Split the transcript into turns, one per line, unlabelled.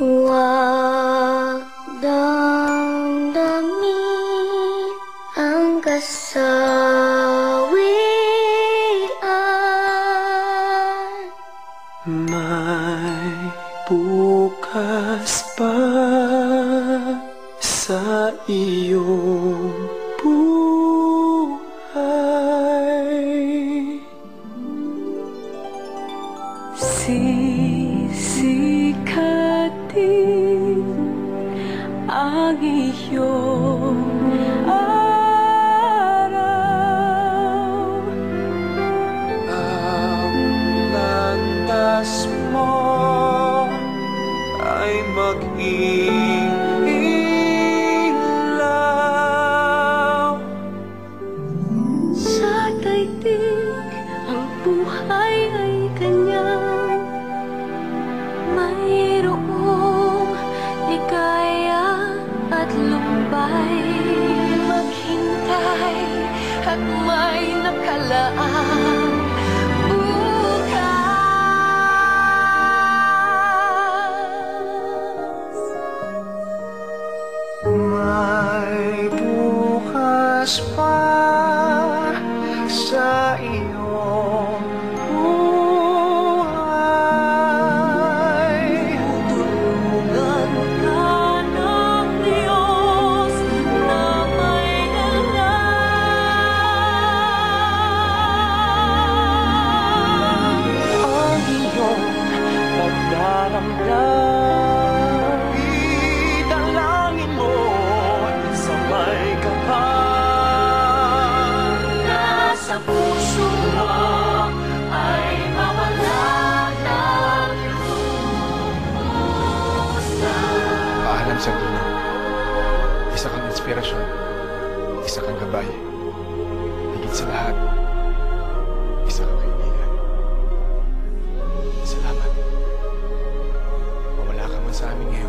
Huwag damdamin ang kasawian.
May bukas pa sa iyong buhay. Sisikatin ang iyong araw. Ang landas mo ay mag-ilaw.
Sa daigdig ang buhay ay kanyang mayroong ligaya at lumbay. Maghintay at may nakalaang
May bukas pa sa iyong buhay.
Tulungan ka ng Diyos na may alam
Ang iyong nagdaramdam, idalangin mo sa may kapal.
Nasa puso mo ay mawala ng lubustan.
Paalam sa Dino. Isa kang inspirasyon. Isa kang gabay. Higit sa lahat, isa kang kaibigan. Salamat. Mawala ka man sa amin ngayon.